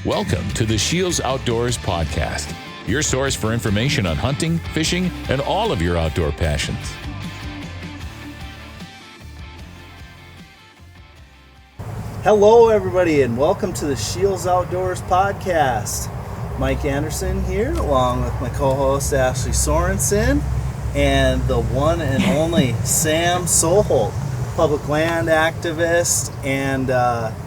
Welcome to the SCHEELS Outdoors podcast, your source for information on hunting, fishing, and all of your outdoor passions. Hello, everybody, and welcome to the SCHEELS Outdoors podcast. Mike Anderson here, along with my co-host Ashley Sorensen, and the one and only Sam Soholt, public land activist. And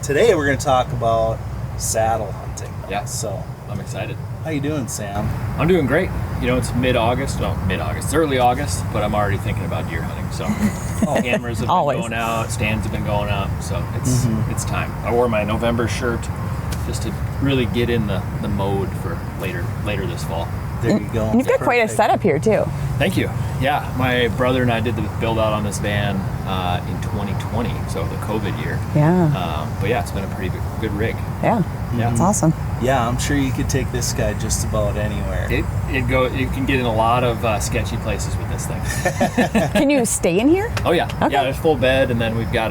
today we're going to talk about saddle hunting. Yeah, so I'm excited. How you doing, Sam? I'm doing great. You know, it's mid-August. No, mid-August. It's early August, but I'm already thinking about deer hunting. So cameras have been going out, stands have been going up. So it's time. I wore my November shirt just to really get in the mode for later this fall. There you go. And you've got quite a setup here too. Thank you. Yeah, my brother and I did the build out on this van in 2020, so the COVID year. Yeah. But yeah, it's been a pretty good rig. Yeah. That's awesome. Yeah, I'm sure you could take this guy just about anywhere. You can get in a lot of sketchy places with this thing. Can you stay in here? Oh yeah. Okay. Yeah, there's full bed, and then we've got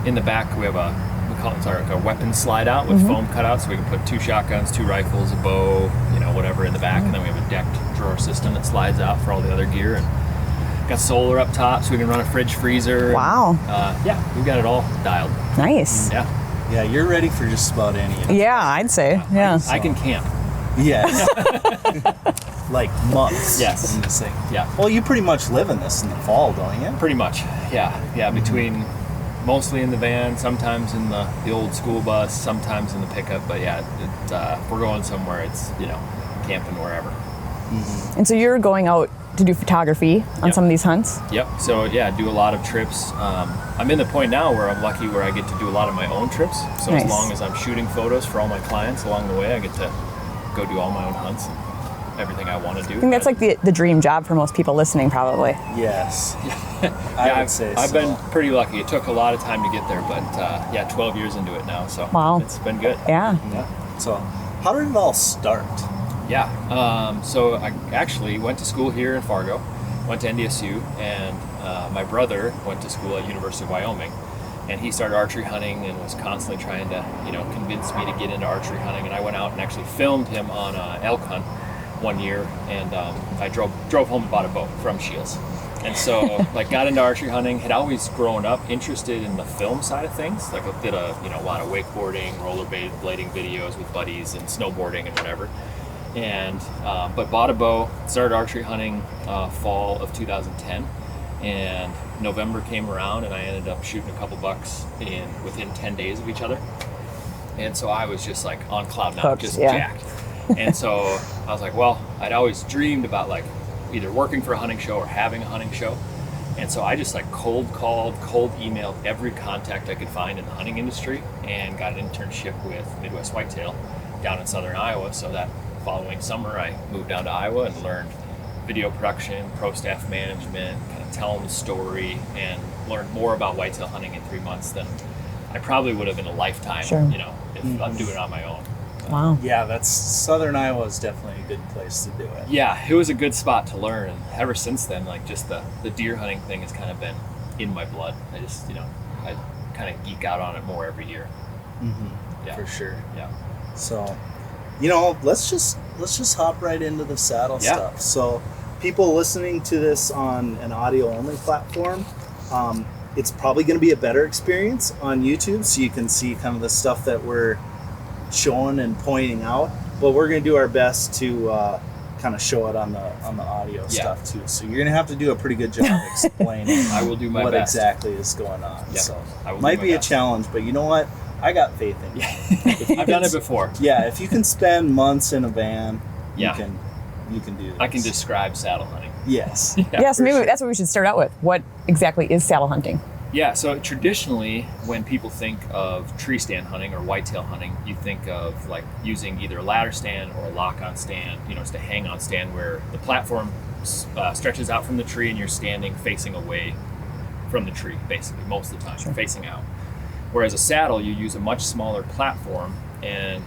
in the back we have a weapon slide out with foam cutouts, so we can put 2 shotguns, 2 rifles, a bow, whatever in the back, and then we have a decked drawer system that slides out for all the other gear, and got solar up top so we can run a fridge freezer. Wow. Yeah, we've got it all dialed. Nice. Yeah, you're ready for just about any of it. Yeah, I'd say. Yeah. I can camp. Yes. Like months. Yes. In this thing. Yeah. Well, you pretty much live in this in the fall, don't you? Pretty much. Yeah. Between mostly in the van, sometimes in the old school bus, sometimes in the pickup. But yeah, if we're going somewhere, it's camping wherever. And so you're going out to do photography on some of these hunts? Yep. So yeah, do a lot of trips. I'm in the point now where I'm lucky where I get to do a lot of my own trips. So Nice. as long as I'm shooting photos for all my clients along the way, I get to go do all my own hunts and everything I want to do. I think that's like the dream job for most people listening, probably. Yes. I would say I've so. been pretty lucky. It took a lot of time to get there, but 12 years into it now, so Wow. it's been good. Yeah. So, how did it all start? Yeah. So I actually went to school here in Fargo, went to NDSU, and my brother went to school at University of Wyoming, and he started archery hunting and was constantly trying to, convince me to get into archery hunting. And I went out and actually filmed him on an elk hunt one year, and I drove home and bought a bow from SCHEELS. And so, got into archery hunting. Had always grown up interested in the film side of things. I did a lot of wakeboarding, rollerblading videos with buddies, and snowboarding and whatever. And but bought a bow, started archery hunting fall of 2010, and November came around, and I ended up shooting a couple bucks within 10 days of each other. And so I was just on cloud nine, just jacked. And so I was like, well, I'd always dreamed about either working for a hunting show or having a hunting show. And so I just cold called, cold emailed every contact I could find in the hunting industry, and got an internship with Midwest Whitetail down in southern Iowa. So that following summer, I moved down to Iowa and learned video production, pro staff management, kind of telling the story, and learned more about whitetail hunting in 3 months than I probably would have in a lifetime, Sure. if I'm doing it on my own. Wow. Yeah, southern Iowa is definitely a good place to do it. Yeah, it was a good spot to learn, and ever since then, just the deer hunting thing has kind of been in my blood. I just, I kind of geek out on it more every year. Yeah. For sure. Yeah. So, let's just hop right into the saddle stuff. So, people listening to this on an audio-only platform, it's probably going to be a better experience on YouTube, so you can see kind of the stuff that we're showing and pointing out. But we're going to do our best to kind of show it on the audio stuff too. So you're going to have to do a pretty good job explaining. I will do my what best. exactly is going on. Yeah, So I will might do my be best. a challenge, but you know what? I got faith in you. I've done it before. Yeah, if you can spend months in a van, Yeah. you can do this. I can describe saddle hunting. Yes. Yes, for maybe sure. that's what we should start out with. What exactly is saddle hunting? Yeah, so traditionally, when people think of tree stand hunting or whitetail hunting, you think of using either a ladder stand or a lock-on stand, it's a hang-on stand where the platform stretches out from the tree and you're standing facing away from the tree, basically, most of the time, Sure. facing out. Whereas a saddle, you use a much smaller platform, and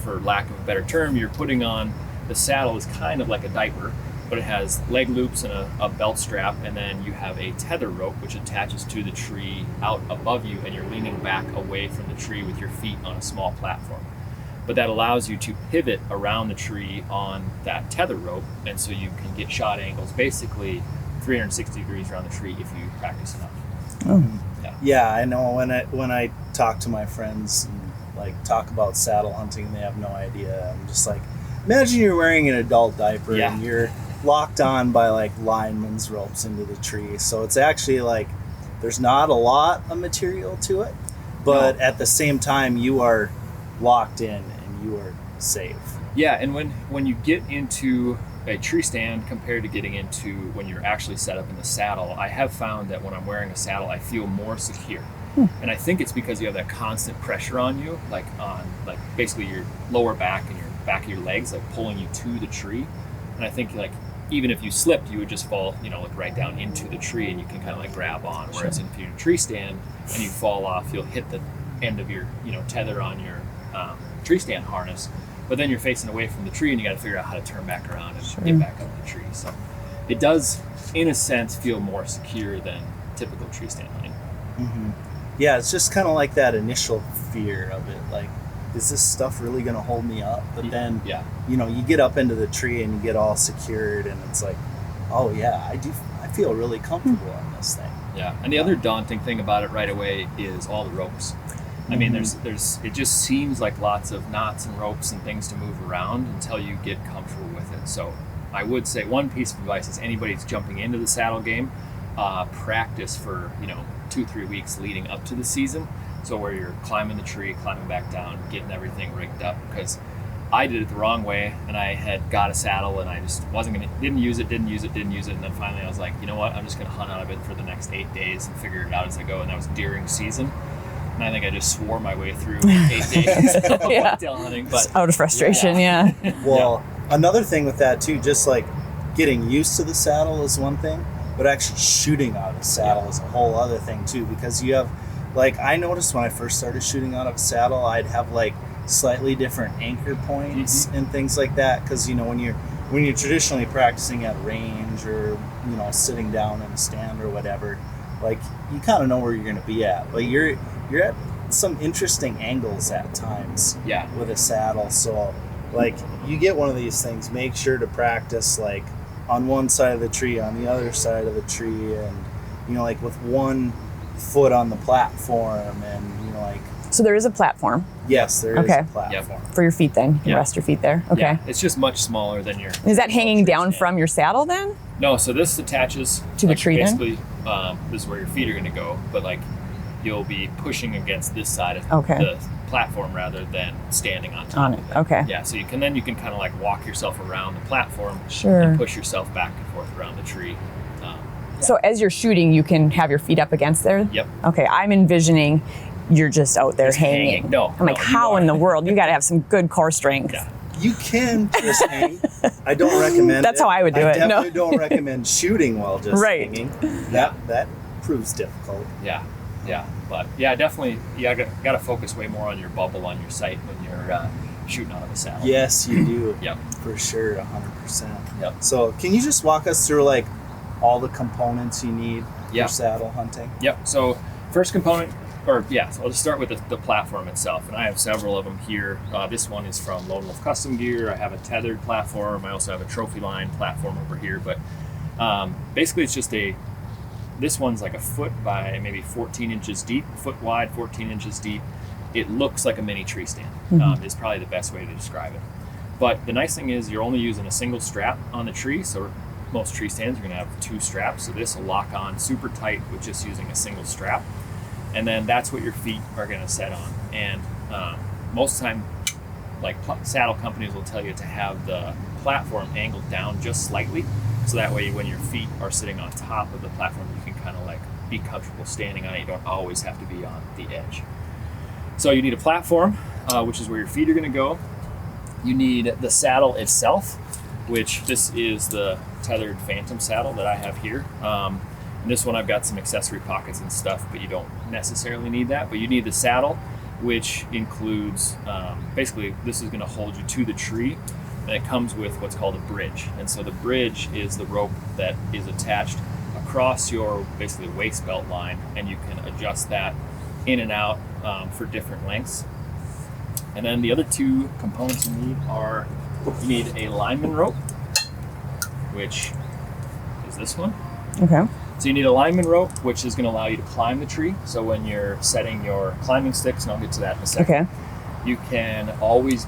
for lack of a better term, you're putting on the saddle is kind of like a diaper, but it has leg loops and a belt strap, and then you have a tether rope which attaches to the tree out above you, and you're leaning back away from the tree with your feet on a small platform. but that allows you to pivot around the tree on that tether rope, and so you can get shot angles basically 360 degrees around the tree if you practice enough. Yeah, I know when I talk to my friends and like talk about saddle hunting, they have no idea. I'm just like, imagine you're wearing an adult diaper and you're locked on by like lineman's ropes into the tree. So it's actually like there's not a lot of material to it, but at the same time you are locked in and you are safe. Yeah, and when you get into a tree stand compared to getting into when you're actually set up in the saddle, I have found that when I'm wearing a saddle, I feel more secure. And I think it's because you have that constant pressure on you, like basically your lower back and your back of your legs, like pulling you to the tree. And I think like even if you slipped, you would just fall, like right down into the tree, and you can kind of like grab on. Whereas if you're in a tree stand and you fall off, you'll hit the end of your tether on your tree stand harness, but then you're facing away from the tree and you got to figure out how to turn back around and get back up the tree. So it does, in a sense, feel more secure than typical tree stand hunting. Yeah, it's just kind of like that initial fear of it, like, is this stuff really going to hold me up? But then, you get up into the tree and you get all secured, and it's like, oh yeah, I feel really comfortable on this thing. Yeah, and the other daunting thing about it right away is all the ropes. I mean, there's it just seems like lots of knots and ropes and things to move around until you get comfortable with it. So I would say one piece of advice is anybody's jumping into the saddle game, practice for 2-3 weeks leading up to the season. So where you're climbing the tree, climbing back down, getting everything rigged up, because I did it the wrong way, and I had got a saddle and I just didn't use it, and then finally I was like, you know what, I'm just gonna hunt out of it for the next 8 days and figure it out as I go. And that was during season, and I think I just swore my way through 8 days of whitetail hunting. But out of frustration, Well, another thing with that too, just like getting used to the saddle is one thing, but actually shooting out of a saddle is a whole other thing too, because you have, like, I noticed when I first started shooting out of a saddle, I'd have like slightly different anchor points and things like that, because when you're traditionally practicing at range or sitting down in a stand or whatever, like you kind of know where you're going to be at, but you're at some interesting angles at times with a saddle. So like you get one of these things, make sure to practice like on one side of the tree, on the other side of the tree, and like with one foot on the platform, and like. So there is a platform. Yes, there is a platform for your feet. Then you can rest your feet there. Okay. Yeah, it's just much smaller than your. Is that hanging down from your saddle then? No, so this attaches to the tree. Basically, this is where your feet are going to go, but like you'll be pushing against this side of the platform rather than standing on top of it. Okay. Yeah, so you can kind of like walk yourself around the platform and push yourself back and forth around the tree. So as you're shooting, you can have your feet up against there? Yep. Okay, I'm envisioning you're just out there hanging. No. I'm like, how in the world? You got to have some good core strength. Yeah. You can just hang. I don't recommend That's how I would do it. I definitely don't recommend shooting while just hanging. Yeah. That proves difficult. Yeah. But definitely, you got to focus way more on your bubble on your sight when you're shooting out of a saddle. Yes, you do. Yep. For sure, 100%. Yep. So can you just walk us through like all the components you need for saddle hunting? Yep. So first component, so I'll just start with the platform itself. And I have several of them here. This one is from Lone Wolf Custom Gear. I have a tethered platform. I also have a trophy line platform over here. But basically it's just this one's like a foot by maybe 14 inches deep, foot wide, 14 inches deep. It looks like a mini tree stand. Is probably the best way to describe it. But the nice thing is you're only using a single strap on the tree. So most tree stands are going to have 2 straps. So this will lock on super tight with just using a single strap. And then that's what your feet are going to set on. And most of the time, like saddle companies will tell you to have the platform angled down just slightly. So that way when your feet are sitting on top of the platform, you can kind of like be comfortable standing on it. You don't always have to be on the edge. So you need a platform, which is where your feet are going to go. You need the saddle itself, which this is the tethered Phantom saddle that I have here. And this one I've got some accessory pockets and stuff, but you don't necessarily need that. But you need the saddle, which includes, basically this is going to hold you to the tree, and it comes with what's called a bridge. And so the bridge is the rope that is attached across your basically waist belt line, and you can adjust that in and out for different lengths. And then the other two components you need are, you need a lineman rope, which is this one. Okay. So you need a lineman rope, which is going to allow you to climb the tree. So when you're setting your climbing sticks, and I'll get to that in a second, Okay. you can always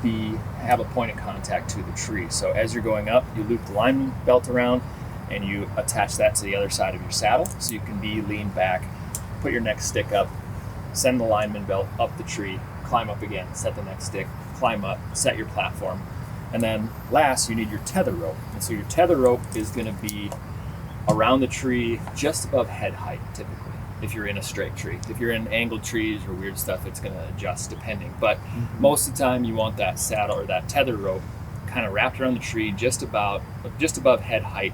have a point of contact to the tree. So as you're going up, you loop the lineman belt around and you attach that to the other side of your saddle. So you can be leaned back, put your next stick up, send the lineman belt up the tree, climb up again, set the next stick, climb up, set your platform. And then last, you need your tether rope. And so your tether rope is going to be around the tree just above head height, typically, if you're in a straight tree. If you're in angled trees or weird stuff, it's going to adjust depending. But most of the time, you want that saddle or that tether rope kind of wrapped around the tree just above head height.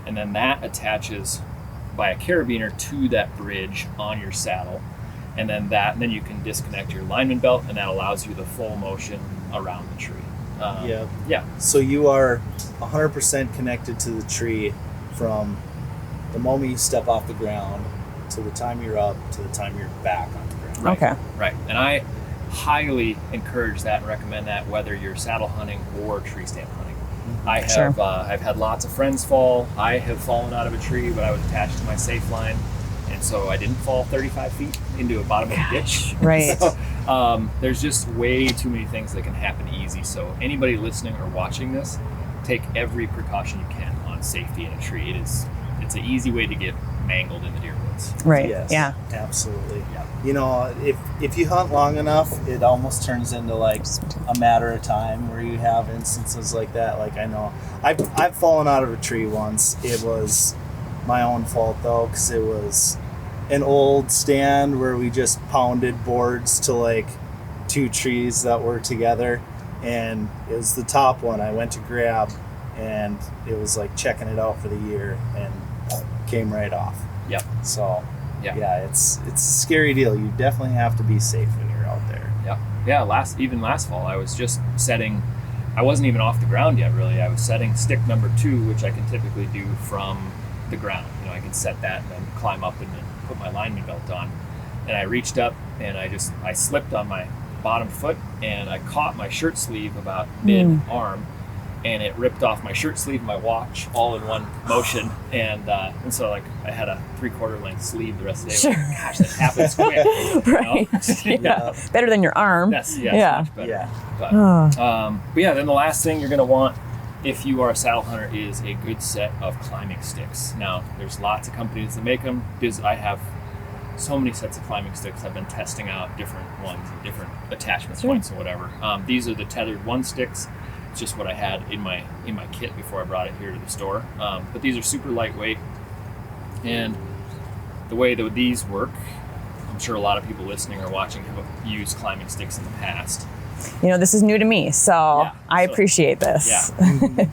And then that attaches by a carabiner to that bridge on your saddle. And then you can disconnect your lineman belt, and that allows you the full motion around the tree. Yeah. So you are 100% connected to the tree from the moment you step off the ground to the time you're up to the time you're back on the ground. Right. Okay. Right. And I highly encourage that and recommend that, whether you're saddle hunting or tree stand hunting. I have Sure. I've had lots of friends fall. I have fallen out of a tree, but I was attached to my safe line, and so I didn't fall 35 feet into a bottom of a ditch. Right. So, there's just way too many things that can happen easy. So anybody listening or watching this, take every precaution you can on safety in a tree. It's an easy way to get mangled in the deer woods. Right. Yes, Yeah. absolutely. Yeah. You know, if you hunt long enough, it almost turns into like a matter of time where you have instances like that. Like I know I've fallen out of a tree once. It was my own fault though, because it was an old stand where we just pounded boards to like two trees that were together, and it was the top one I went to grab, and it was like checking it out for the year and came right off. Yep. So Yeah. it's a scary deal. You definitely have to be safe when you're out there. Yeah. Last fall, I was just setting. I wasn't even off the ground yet, really. I was setting stick number 2, which I can typically do from the ground. You know, I can set that and then climb up and then put my lineman belt on. And I reached up and I slipped on my bottom foot, and I caught my shirt sleeve about mid-arm, and it ripped off my shirt sleeve and my watch all in one motion. And so like I had a 3/4 length sleeve the rest of the day. Sure. Like, gosh, that happens quick. Right. You know? Yeah. Better than your arm. Yes, Yeah. much better. Yeah. But yeah, then the last thing you're going to want if you are a saddle hunter is a good set of climbing sticks. Now, there's lots of companies that make them, because I have so many sets of climbing sticks. I've been testing out different ones and different attachment points and whatever. These are the tethered 1 sticks. It's just what I had in my kit before I brought it here to the store. But these are super lightweight, and the way that these work, I'm sure a lot of people listening or watching have used climbing sticks in the past. You know, this is new to me, so Yeah, I so- appreciate this. Yeah.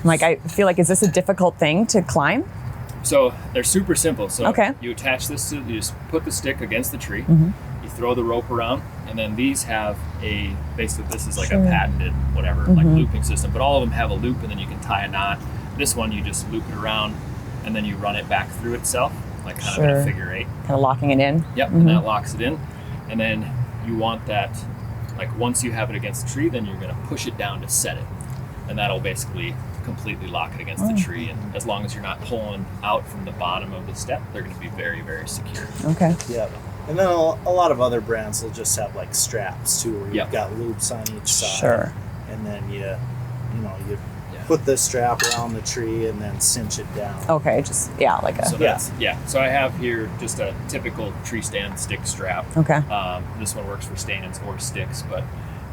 Like, I feel like, is this a difficult thing to climb? So they're super simple. So Okay. you attach this you just put the stick against the tree, you throw the rope around, and then these have basically this is like a patented whatever, like looping system, but all of them have a loop, and then you can tie a knot. This one, you just loop it around, and then you run it back through itself, like kind of in a figure 8. Kind of locking it in. Yep, and that locks it in. And then you want that, like once you have it against the tree, then you're going to push it down to set it. And that'll basically completely lock it against the tree. And as long as you're not pulling out from the bottom of the step, they're going to be very, very secure. Okay. Yeah. And then a lot of other brands will just have like straps too, where you've got loops on each side. Sure. And then you put the strap around the tree and then cinch it down. Okay, just, like a... So I have here just a typical tree stand stick strap. Okay. This one works for stands or sticks, but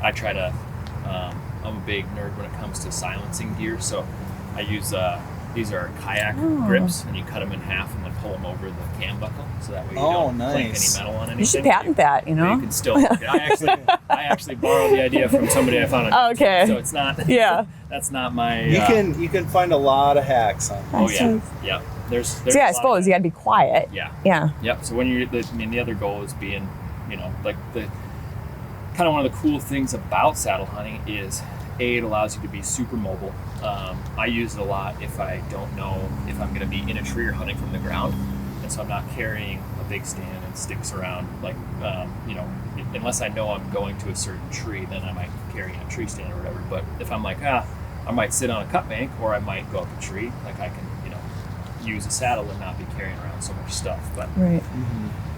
I try to, I'm a big nerd when it comes to silencing gear, so I use, these are kayak grips, and you cut them in half and then pull them over the cam buckle, so that way you don't clink any metal on anything. You should patent that, you know? You can still, I actually borrowed the idea from somebody I found on Okay. so it's not, Yeah. that's not my, You can find a lot of hacks on that. oh yeah, There's So yeah, I suppose you got to be quiet. Yeah. Yeah. Yep. So when you're, the other goal is being, like the kind of one of the cool things about saddle hunting is it allows you to be super mobile. I use it a lot if I don't know if I'm going to be in a tree or hunting from the ground, and so I'm not carrying a big stand and sticks around, like, unless I know I'm going to a certain tree, then I might carry a tree stand or whatever. But if I'm like, I might sit on a cut bank, or I might go up a tree, like I can, use a saddle and not be carrying around so much stuff. But Right.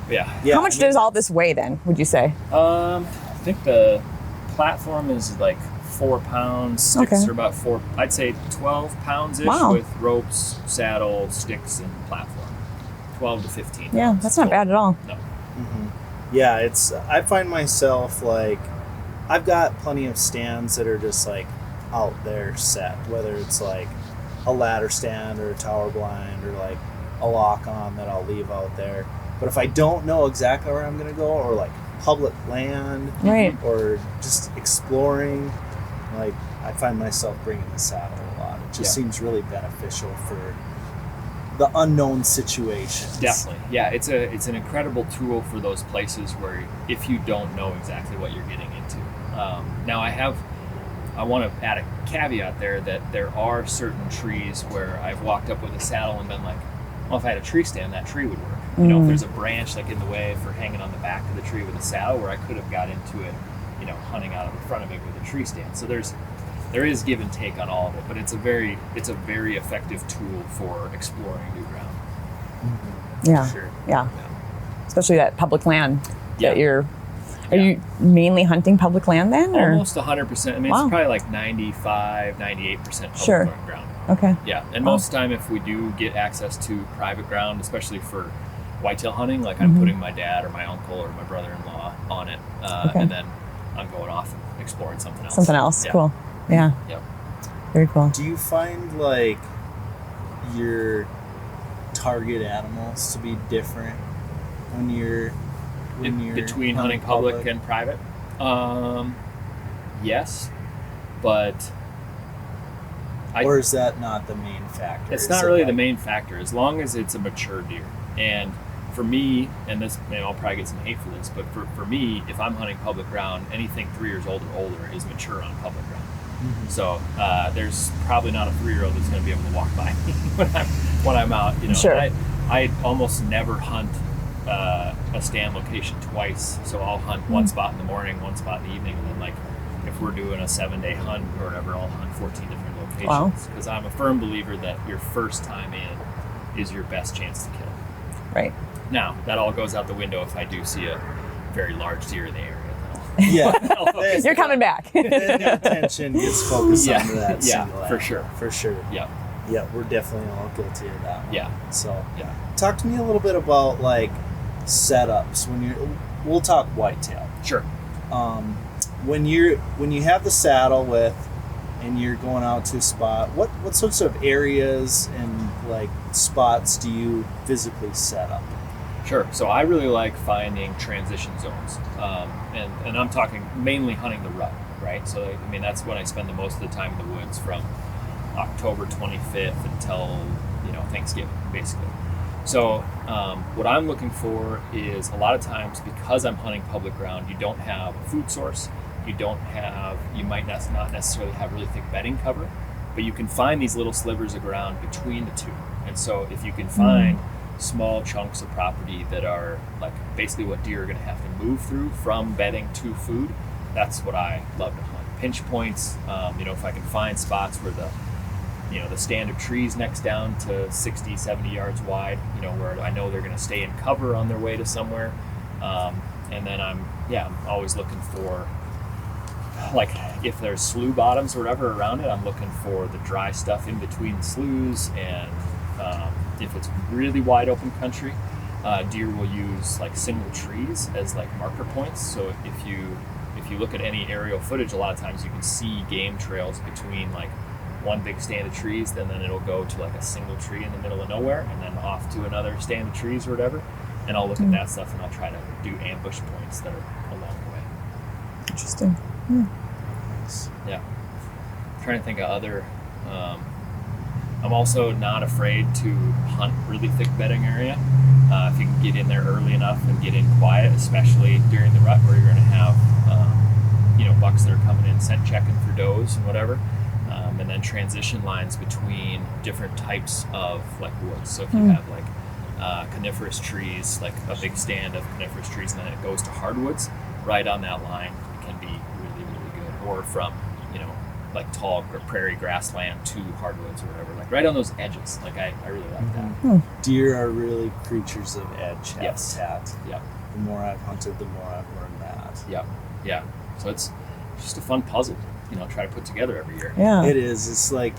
yeah. How much does all this weigh then, would you say? I think the platform is like 4 pounds. Sticks are about I'd say 12 pounds-ish. Wow. With ropes, saddle, sticks, and platform. 12 to 15 Yeah, pounds that's not total. bad at all. No. Yeah, I find myself like, I've got plenty of stands that are just like out there set, whether it's like a ladder stand or a tower blind or like a lock on that I'll leave out there. But if I don't know exactly where I'm going to go, or like public land, Right. or just exploring, like I find myself bringing the saddle a lot. It just seems really beneficial for the unknown situations. Definitely. Yeah, it's an incredible tool for those places where if you don't know exactly what you're getting into. Now I want to add a caveat there that there are certain trees where I've walked up with a saddle and been like, well, if I had a tree stand, that tree would work. If there's a branch like in the way for hanging on the back of the tree with a saddle, where I could have got into it, hunting out of the front of it with a tree stand. So there is give and take on all of it, but it's a very effective tool for exploring new ground. Yeah. Sure. Yeah. Especially that public land Yeah. that are you mainly hunting public land then? Or? Almost 100%. I mean, Wow. it's probably like 95, 98% public Sure. ground. Okay. Yeah, and most of the time if we do get access to private ground, especially for whitetail hunting, like I'm putting my dad or my uncle or my brother-in-law on it, and then I'm going off and exploring something else. Something else. Yeah. Cool. Yeah. Yep. Very cool. Do you find like your target animals to be different when you're Between hunting public and private? Yes, but or is that not the main factor? It's not really the main factor, as long as it's a mature deer. And for me, and this, I'll probably get some hate for this, but for me, if I'm hunting public ground, anything 3 years old or older is mature on public ground. So there's probably not a 3-year-old that's going to be able to walk by me when I'm out. Sure. I almost never hunt a stand location twice. So I'll hunt one spot in the morning, one spot in the evening, and then like if we're doing a 7-day hunt or whatever, I'll hunt 14 different locations. Because I'm a firm believer that your first time in is your best chance to kill. Right. Now that all goes out the window if I do see a very large deer in the area. Yeah. You're coming back. Then your attention gets focused on that. Yeah, single for animal. sure. For sure. Yeah. Yeah, we're definitely all guilty of that one. Yeah. So Yeah. talk to me a little bit about like setups we'll talk whitetail. Sure. When you have the saddle with and you're going out to a spot, what sorts of areas and like spots do you physically set up? Sure. So I really like finding transition zones, and I'm talking mainly hunting the rut, right? So I mean that's when I spend the most of the time in the woods, from October 25th until Thanksgiving, basically. So what I'm looking for is, a lot of times, because I'm hunting public ground, you don't have a food source. You might not necessarily have really thick bedding cover, but you can find these little slivers of ground between the two. And so if you can find small chunks of property that are like basically what deer are going to have to move through from bedding to food, that's what I love to hunt. Pinch points, if I can find spots where the stand of trees next down to 60, 70 yards wide, where I know they're going to stay in cover on their way to somewhere. And then I'm always looking for, like, if there's slough bottoms or whatever around it, I'm looking for the dry stuff in between the sloughs. And if it's really wide open country, deer will use like single trees as like marker points. So if you look at any aerial footage, a lot of times you can see game trails between like one big stand of trees, then it'll go to like a single tree in the middle of nowhere, and then off to another stand of trees or whatever. And I'll look at that stuff, and I'll try to do ambush points that are along the way. Interesting. Yeah. I'm trying to think of other. I'm also not afraid to hunt really thick bedding area. If you can get in there early enough and get in quiet, especially during the rut, where you're going to have bucks that are coming in scent checking for does and whatever. And then transition lines between different types of like woods. So if you have like coniferous trees, like a big stand of coniferous trees, and then it goes to hardwoods right on that line. It can be really, really good. Or from, like tall or prairie grassland to hardwoods or whatever, like right on those edges. Like I really like that. Deer are really creatures of edge Yes. habitat. Yep. The more I've hunted, the more I've learned that. Yep. Yeah. So it's just a fun puzzle, try to put together every year. Yeah. It is. It's like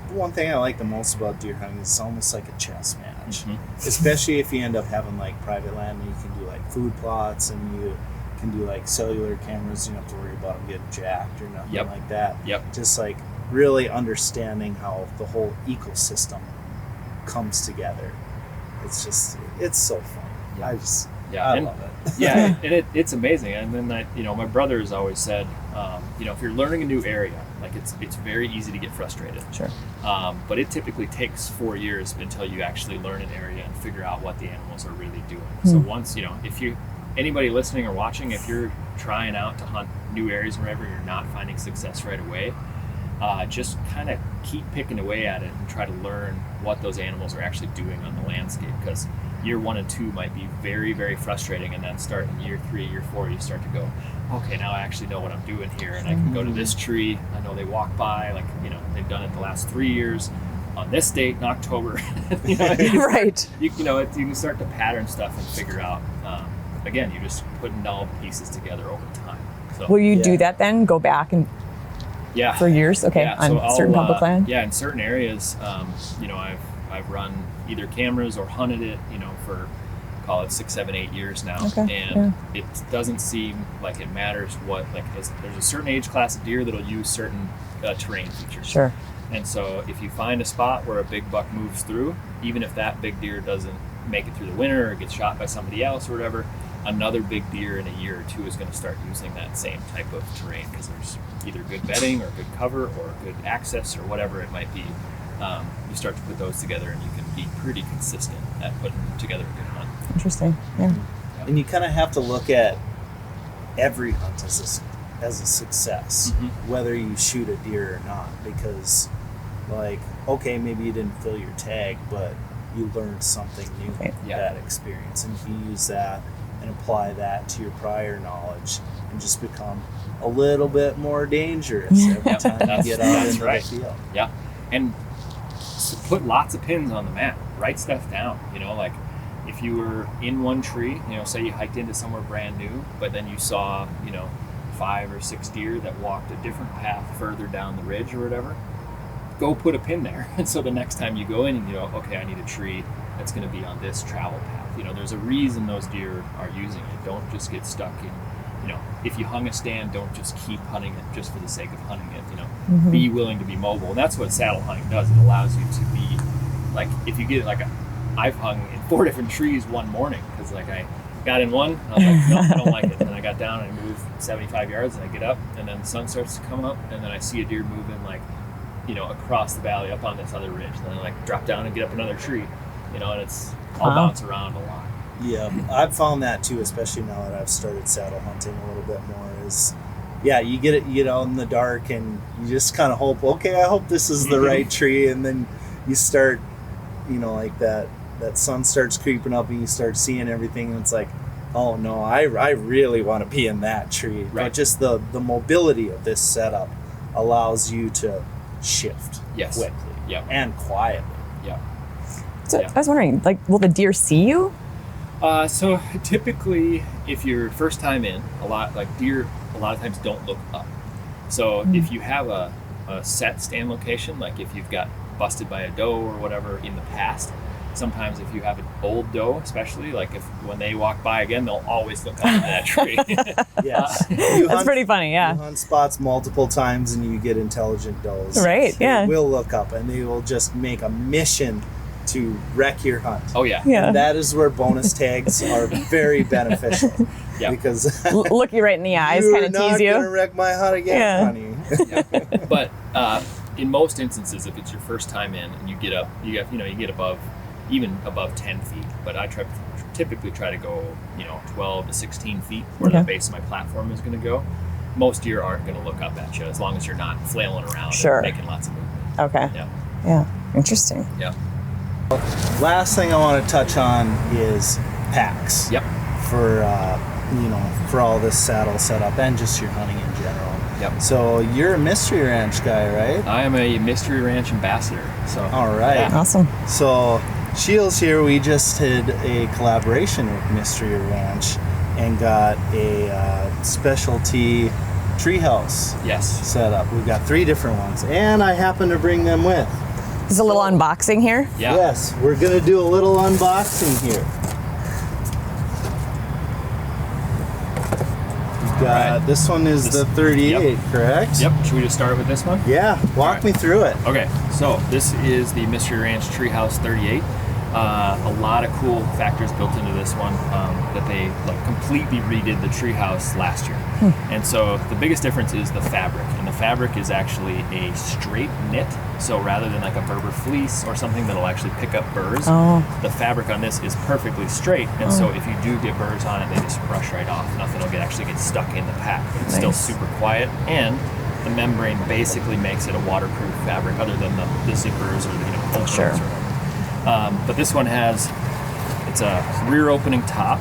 the one thing I like the most about deer hunting is it's almost like a chess match. Especially if you end up having like private land and you can do like food plots and you can do like cellular cameras. You don't have to worry about them getting jacked or nothing like that. Yep. Just like really understanding how the whole ecosystem comes together. It's so fun. Yeah. I love it. Yeah, and it's amazing. And then my brother has always said, if you're learning a new area, like it's very easy to get frustrated. Sure. But it typically takes 4 years until you actually learn an area and figure out what the animals are really doing. So once, if anybody listening or watching, if you're trying out to hunt new areas wherever you're not finding success right away, just kind of keep picking away at it and try to learn what those animals are actually doing on the landscape, because year 1 and 2 might be very, very frustrating, and then start in year 3, year 4, you start to go, okay, now I actually know what I'm doing here, and I can go to this tree. I know they walk by, like, they've done it the last 3 years on this date in October. Right. You can start to pattern stuff and figure out. Again, you're just putting all the pieces together over time. So, Will you do that then? Go back and for years? Okay, yeah, on so certain public land? Yeah, in certain areas, I've run either cameras or hunted it, for call it 6, 7, 8 years now. Okay, and it doesn't seem like it matters what, like there's a certain age class of deer that'll use certain terrain features. Sure. And so if you find a spot where a big buck moves through, even if that big deer doesn't make it through the winter or gets shot by somebody else or whatever, another big deer in a year or 2 is going to start using that same type of terrain, because there's either good bedding or good cover or good access or whatever it might be. You start to put those together and you can be pretty consistent at putting together a good hunt. Interesting. Yeah. And you kind of have to look at every hunt as a success, whether you shoot a deer or not, because like, okay, maybe you didn't fill your tag, but you learned something new from that experience, and you can use that and apply that to your prior knowledge and just become a little bit more dangerous every time you get out into the field. Yeah. And put lots of pins on the map. Write stuff down. Like if you were in one tree, say you hiked into somewhere brand new, but then you saw, 5 or 6 deer that walked a different path further down the ridge or whatever, go put a pin there. And so the next time you go in and okay, I need a tree that's going to be on this travel path. There's a reason those deer are using it. Don't just get stuck in, if you hung a stand, don't just keep hunting it just for the sake of hunting it. Be willing to be mobile. And that's what saddle hunting does. It allows you to be, like, if you get I've hung in 4 different trees one morning, because like I got in one, I was like, no, I don't like it. And I got down and I moved 75 yards and I get up, and then the sun starts to come up, and then I see a deer moving across the valley up on this other ridge. And then I drop down and get up another tree, and it's I'll bounce around a lot. Yeah, I've found that too, especially now that I've started saddle hunting a little bit more. You get out in the dark and you just kind of hope, okay, I hope this is the right tree, and then you start, like that sun starts creeping up and you start seeing everything, and it's like, oh no, I really want to be in that tree. Right. But just the mobility of this setup allows you to shift quickly and quietly. Yeah. So I was wondering, will the deer see you? So typically, if you're first time in, deer a lot of times don't look up. So if you have a set stand location, like if you've got busted by a doe or whatever in the past, sometimes if you have an old doe, especially, like when they walk by again, they'll always look up at that tree. Yes. That's pretty funny, yeah. You hunt spots multiple times and you get intelligent does. Right, They will look up and they will just make a mission to wreck your hunt. Oh, yeah. And that is where bonus tags are very beneficial. Because look you right in the eyes, kind of tease you. You're not going to wreck my hunt again, honey. But in most instances, if it's your first time in and you get up, you get above 10 feet. But I typically try to go, 12 to 16 feet where the base of my platform is going to go. Most deer aren't going to look up at you as long as you're not flailing around and making lots of movement. Okay. Yeah. Interesting. Yeah. Last thing I want to touch on is packs. Yep. For for all this saddle setup and just your hunting in general. Yep. So you're a Mystery Ranch guy, right? I am a Mystery Ranch ambassador. So. All right. Yeah. Awesome. So SCHEELS here, we just did a collaboration with Mystery Ranch and got a specialty treehouse Yes. set up. We've got 3 different ones, and I happen to bring them with. There's a little unboxing here. Yeah. Yes, we're gonna do a little unboxing here. We've got this one is the 38, correct? Yep. Should we just start with this one? Yeah, walk me through it. Okay, so this is the Mystery Ranch Treehouse 38. A lot of cool factors built into this one that they completely redid the treehouse last year. And so the biggest difference is the fabric, and the fabric is actually a straight knit. So rather than like a Berber fleece or something that'll actually pick up burrs, the fabric on this is perfectly straight. And so if you do get burrs on it, they just brush right off. Nothing will actually get stuck in the pack. But it's still super quiet, and the membrane basically makes it a waterproof fabric, other than the zippers or the pull Sure. or whatever. But this one it's a rear opening top.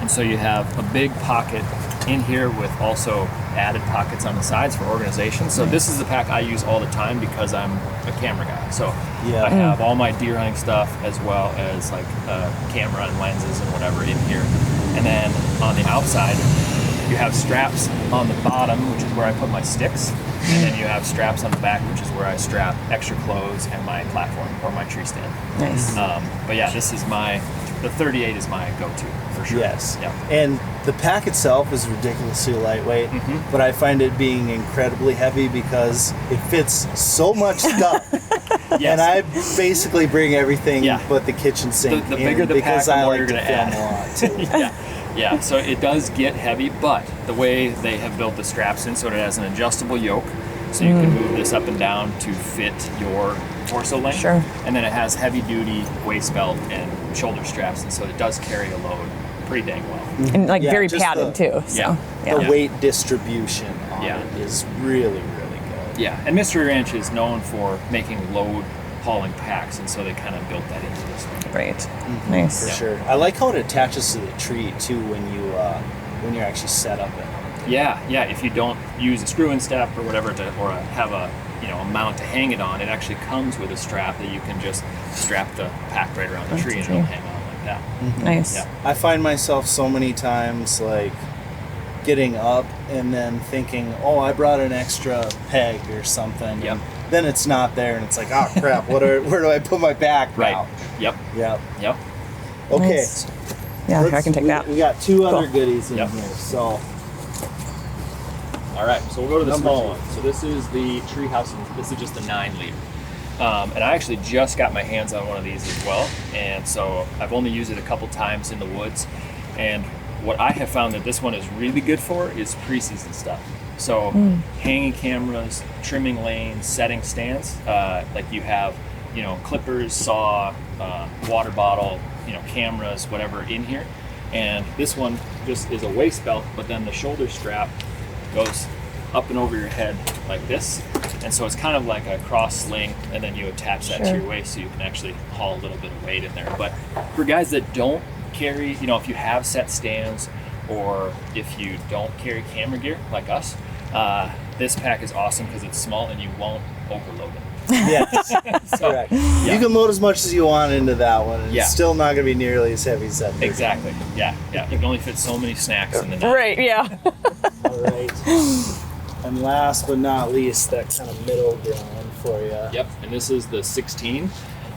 And so you have a big pocket in here with also added pockets on the sides for organization. So this is the pack I use all the time because I'm a camera guy. So I have all my deer hunting stuff as well as like camera and lenses and whatever in here. And then on the outside, you have straps on the bottom, which is where I put my sticks. And then you have straps on the back, which is where I strap extra clothes and my platform or my tree stand. Nice. But yeah, the 38 is my go-to for sure. Yes. Yeah. And the pack itself is ridiculously lightweight, but I find it being incredibly heavy because it fits so much stuff. Yes. And I basically bring everything Yeah. but the kitchen sink The in bigger the because pack, the I more like you're to gonna film add. a lot too. Yeah. Yeah, so it does get heavy, but the way they have built the straps in, so it has an adjustable yoke, so you can move this up and down to fit your torso length. Sure. And then it has heavy-duty waist belt and shoulder straps, and so it does carry a load pretty dang well. And like Yeah, very just padded too. So Yeah. The Yeah. weight distribution on Yeah. it is really, really good. Yeah, and Mystery Ranch is known for making load hauling packs, and so they kind of built that into this one. Great. Nice. For sure. I like how it attaches to the tree too when you're actually set up in it. Yeah, if you don't use a screw-in step or whatever or have a a mount to hang it on, it actually comes with a strap that you can just strap the pack right around the tree and it'll hang on like that. Nice. Yeah. I find myself so many times like getting up and then thinking, oh, I brought an extra peg or something. Yep. And then it's not there and it's like, oh crap, where do I put my back Right. now? Yep. Yep. Okay. Nice. Yeah, I can take that. We got 2 other Cool. goodies in Yep. here. So All right, so we'll go to the Number small 2. one. So this is the Treehouse, and this is just a 9-liter. And I actually just got my hands on one of these as well, and so I've only used it a couple times in the woods. And what I have found that this one is really good for is pre-season stuff. So hanging cameras, trimming lanes, setting stands. Like you have, clippers, saw, water bottle, cameras, whatever in here. And this one just is a waist belt, but then the shoulder strap goes up and over your head like this. And so it's kind of like a cross sling, and then you attach that to your waist so you can actually haul a little bit of weight in there. But for guys that don't carry, if you have set stands or if you don't carry camera gear like us, this pack is awesome because it's small and you won't overload it. yes, correct. You can load as much as you want into that one, and it's still not going to be nearly as heavy as that. big Exactly. Yeah. You can only fit so many snacks in the night. Right, yeah. one. All right. And last but not least, that kind of middle ground for you. Yep, and this is the 16.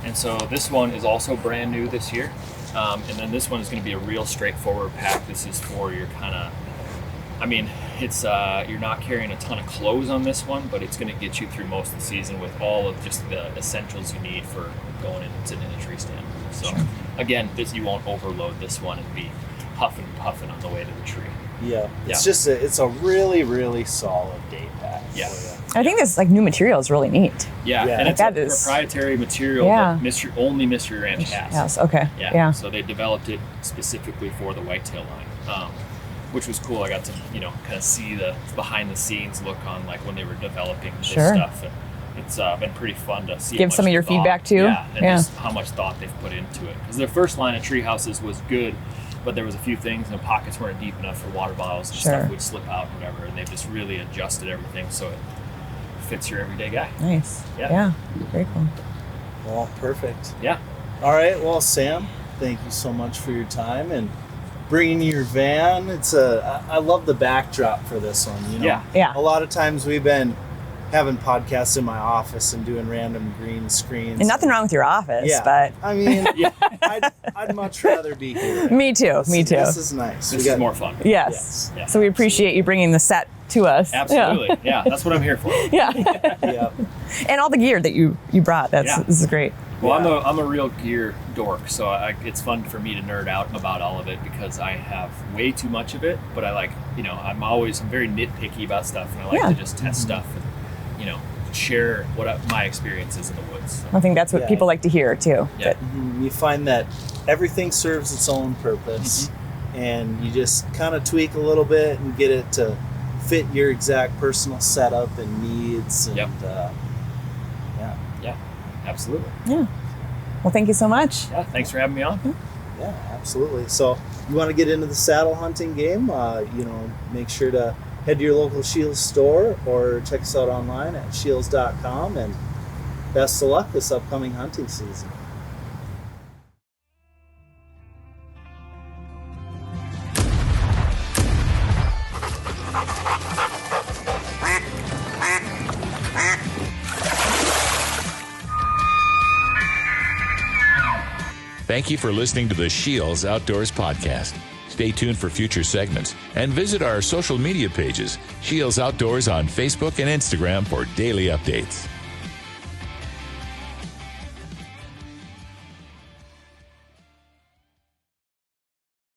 And so this one is also brand new this year. And then this one is going to be a real straightforward pack. This is for your kind of, it's you're not carrying a ton of clothes on this one, but it's going to get you through most of the season with all of just the essentials you need for going and sitting in a tree stand. So again, you won't overload this one and be huffing and puffing on the way to the tree. Yeah. It's a really, really solid day pack. Yeah. for you. I think this new material is really neat. Yeah, Yeah. and it's That a is- proprietary material Yeah. that only Mystery Ranch has. Yes, okay. Yeah. So they developed it specifically for the whitetail line, which was cool. I got to kind of see the behind the scenes look on like when they were developing this Sure. stuff. And it's been pretty fun to see. Give some of your feedback too. Yeah, and just how much thought they've put into it. Because their first line of tree houses was good, but there was a few things, and the pockets weren't deep enough for water bottles and stuff would slip out and whatever. And they've just really adjusted everything so it fits your everyday guy. Nice. Yeah. Very cool. Well, perfect. Yeah. All right. Well, Sam, thank you so much for your time and bringing your van. I love the backdrop for this one. You know, Yeah. A lot of times we've been having podcasts in my office and doing random green screens. And nothing wrong with your office, but I mean, I'd much rather be here. Me too. This is nice. This is more fun. Yes. Yeah, so we appreciate you bringing the set to us. Absolutely. Yeah, that's what I'm here for. Yeah. Yeah. And all the gear that you brought. This is great. Well, I'm a real gear dork, so it's fun for me to nerd out about all of it because I have way too much of it. But I like, I'm very nitpicky about stuff, and I like to just test stuff and, share my experiences in the woods. So. I think that's what people like to hear too. Yeah. You find that everything serves its own purpose, and you just kind of tweak a little bit and get it to fit your exact personal setup and needs. And Yeah, absolutely. Yeah. Well, thank you so much. Yeah, thanks for having me on. Yeah, absolutely. So you want to get into the saddle hunting game, make sure to head to your local SCHEELS store or check us out online at scheels.com, and best of luck this upcoming hunting season. Thank you for listening to the SCHEELS Outdoors podcast. Stay tuned for future segments and visit our social media pages, SCHEELS Outdoors on Facebook and Instagram for daily updates.